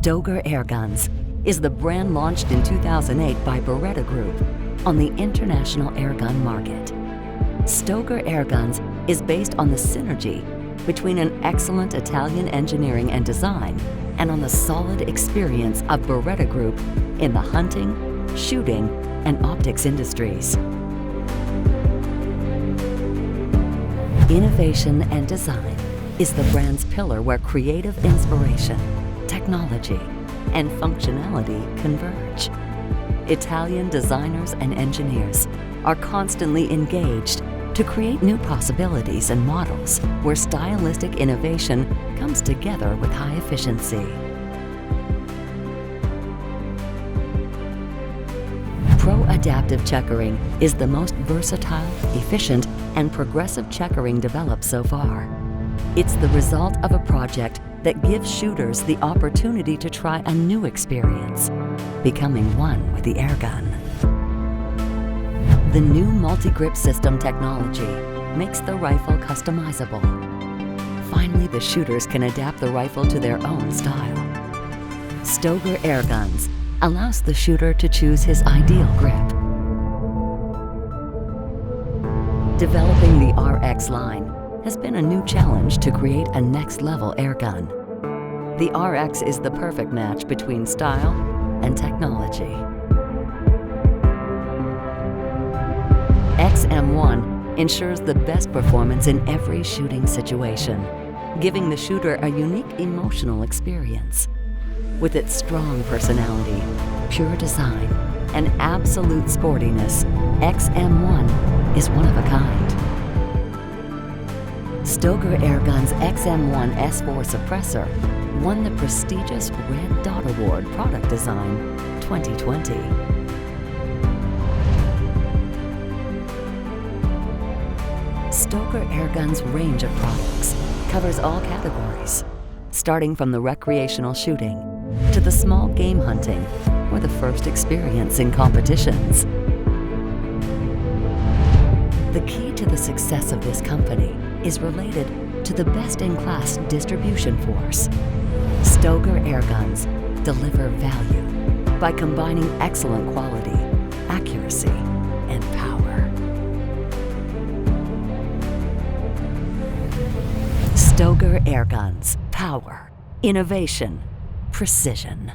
Stoeger AIRGUNS is the brand launched in 2008 by BERETTA Group on the international airgun market. Stoeger AIRGUNS is based on the synergy between an excellent Italian engineering and design and on the solid experience of BERETTA Group in the hunting, shooting, and optics industries. Innovation and design is the brand's pillar where creative inspiration, technology, and functionality converge. Italian designers and engineers are constantly engaged to create new possibilities and models where stylistic innovation comes together with high efficiency. Pro Adaptive Checkering is the most versatile, efficient, and progressive checkering developed so far. It's the result of a project that gives shooters the opportunity to try a new experience, becoming one with the airgun. The new multi-grip system technology makes the rifle customizable. Finally, the shooters can adapt the rifle to their own style. Stoeger AIRGUNS allows the shooter to choose his ideal grip. Developing the RX line has been a new challenge to create a next-level airgun. The RX is the perfect match between style and technology. XM1 ensures the best performance in every shooting situation, giving the shooter a unique emotional experience. With its strong personality, pure design, and absolute sportiness, XM1 is one of a kind. Stoeger AIRGUNS XM1 S4 suppressor won the prestigious Red Dot Award Product Design 2020. Stoeger AIRGUNS' range of products covers all categories, starting from the recreational shooting to the small game hunting or the first experience in competitions. The key to the success of this company is related to the best-in-class distribution force. Stoeger AIRGUNS deliver value by combining excellent quality, accuracy, and power. Stoeger AIRGUNS, power, innovation, precision.